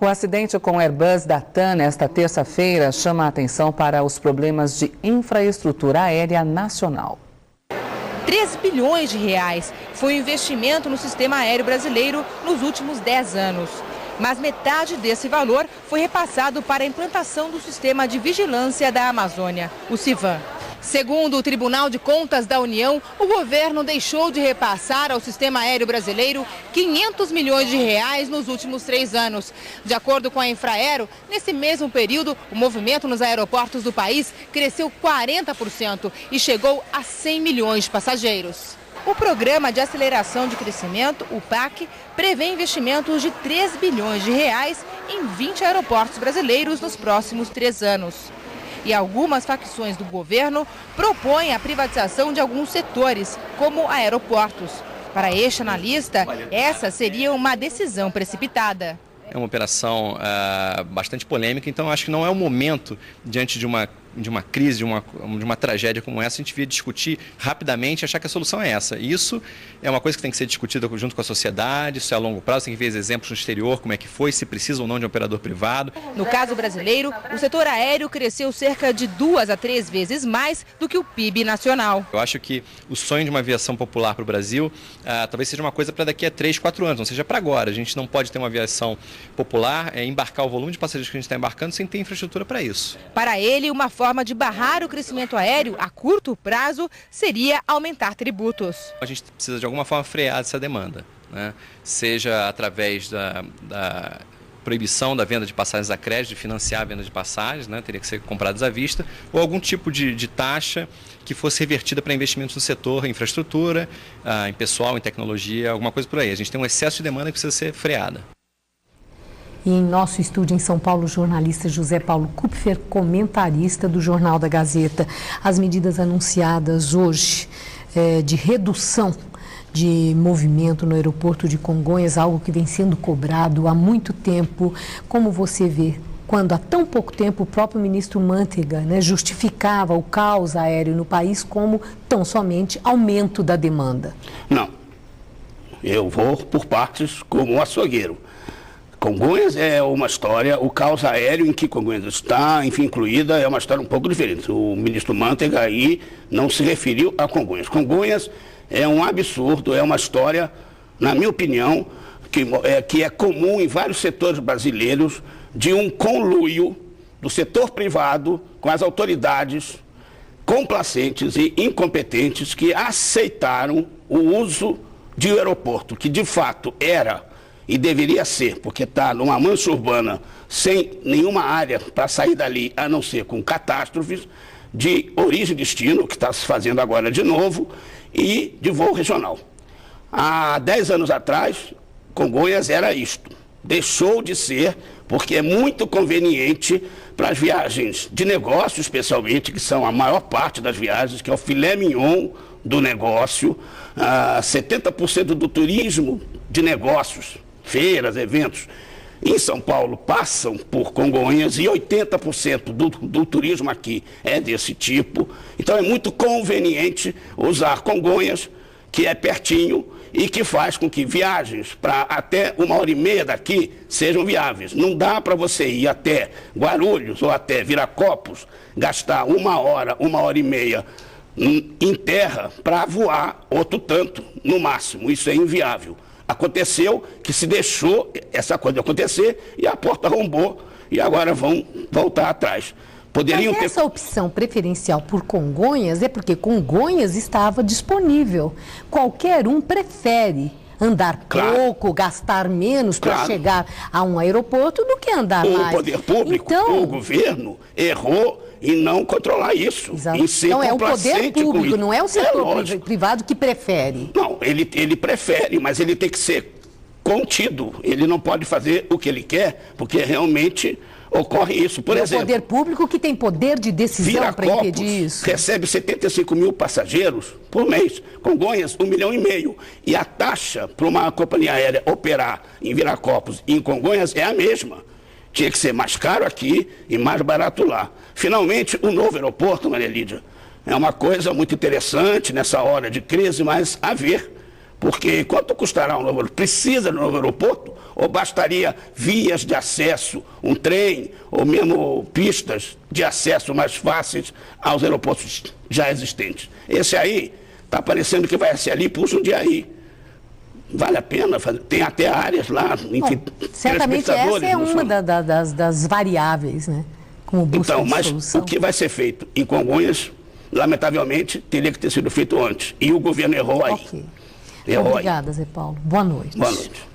O acidente com o Airbus da TAM nesta terça-feira chama a atenção para os problemas de infraestrutura aérea nacional. 3 bilhões de reais foi o investimento no sistema aéreo brasileiro nos últimos 10 anos. Mas metade desse valor foi repassado para a implantação do sistema de vigilância da Amazônia, o CIVAM. Segundo o Tribunal de Contas da União, o governo deixou de repassar ao sistema aéreo brasileiro 500 milhões de reais nos últimos 3 anos. De acordo com a Infraero, nesse mesmo período, o movimento nos aeroportos do país cresceu 40% e chegou a 100 milhões de passageiros. O Programa de Aceleração de Crescimento, o PAC, prevê investimentos de 3 bilhões de reais em 20 aeroportos brasileiros nos próximos 3 anos. E algumas facções do governo propõem a privatização de alguns setores, como aeroportos. Para este analista, essa seria uma decisão precipitada. É uma operação bastante polêmica, então acho que não é o momento, diante de uma crise, de uma tragédia como essa, a gente devia discutir rapidamente e achar que a solução é essa. E isso é uma coisa que tem que ser discutida junto com a sociedade, isso é a longo prazo, tem que ver exemplos no exterior, como é que foi, se precisa ou não de um operador privado. No caso brasileiro, o setor aéreo cresceu cerca de 2 a 3 vezes mais do que o PIB nacional. Eu acho que o sonho de uma aviação popular para o Brasil talvez seja uma coisa para daqui a 3, 4 anos, não seja para agora. A gente não pode ter uma aviação popular, embarcar o volume de passageiros que a gente está embarcando sem ter infraestrutura para isso. Para ele, uma forma de barrar o crescimento aéreo a curto prazo seria aumentar tributos. A gente precisa de alguma forma frear essa demanda, né? Seja através da proibição da venda de passagens a crédito, de financiar a venda de passagens, né? Teria que ser compradas à vista, ou algum tipo de taxa que fosse revertida para investimentos no setor, em infraestrutura, em pessoal, em tecnologia, alguma coisa por aí. A gente tem um excesso de demanda que precisa ser freada. E em nosso estúdio em São Paulo, o jornalista José Paulo Kupfer, comentarista do Jornal da Gazeta. As medidas anunciadas hoje de redução de movimento no aeroporto de Congonhas, algo que vem sendo cobrado há muito tempo. Como você vê, quando há tão pouco tempo o próprio ministro Mantega, justificava o caos aéreo no país como tão somente aumento da demanda? Não, eu vou por partes como um açougueiro. Congonhas é uma história, o caos aéreo em que Congonhas está, enfim, incluída, é uma história um pouco diferente. O ministro Mantega aí não se referiu a Congonhas. Congonhas é um absurdo, é uma história, na minha opinião, que é comum em vários setores brasileiros, de um conluio do setor privado com as autoridades complacentes e incompetentes que aceitaram o uso de um aeroporto, que de fato era e deveria ser, porque está numa mancha urbana, sem nenhuma área para sair dali, a não ser com catástrofes, de origem e destino, que está se fazendo agora de novo, e de voo regional. Há 10 anos atrás, Congonhas era isto. Deixou de ser, porque é muito conveniente para as viagens de negócio, especialmente, que são a maior parte das viagens, que é o filé mignon do negócio, 70% do turismo de negócios, feiras, eventos, em São Paulo passam por Congonhas e 80% do turismo aqui é desse tipo. Então é muito conveniente usar Congonhas, que é pertinho e que faz com que viagens para até 1h30 daqui sejam viáveis. Não dá para você ir até Guarulhos ou até Viracopos, gastar 1 hora, 1h30 em terra para voar outro tanto, no máximo. Isso é inviável. Aconteceu que se deixou essa coisa acontecer e a porta arrombou e agora vão voltar atrás. Mas essa opção preferencial por Congonhas é porque Congonhas estava disponível. Qualquer um prefere andar pouco, gastar menos para chegar a um aeroporto do que andar mais. O poder público, o governo, errou em não controlar isso. Exato. Então é o poder público, não é o setor privado que prefere. Não, ele prefere, mas ele tem que ser contido. Ele não pode fazer o que ele quer, porque realmente ocorre isso. Por exemplo, o poder público que tem poder de decisão para impedir isso. Recebe 75 mil passageiros por mês. Congonhas, 1,5 milhão. E a taxa para uma companhia aérea operar em Viracopos e em Congonhas é a mesma. Tinha que ser mais caro aqui e mais barato lá. Finalmente, o novo aeroporto, Maria Lídia, é uma coisa muito interessante nessa hora de crise, mas a ver. Porque quanto custará um novo aeroporto? Precisa de um novo aeroporto Ou bastaria vias de acesso, um trem, ou mesmo pistas de acesso mais fáceis aos aeroportos já existentes? Esse aí está parecendo que vai ser ali para o Jundiaí. Vale a pena fazer. Tem até áreas lá, enfim. Bom, certamente essa é uma das variáveis, né? Como busca então, de mas solução. o que vai ser feito em Congonhas, lamentavelmente, teria que ter sido feito antes. E o governo errou aí. Ok. Errou Obrigada, aí. Zé Paulo. Boa noite. Boa noite.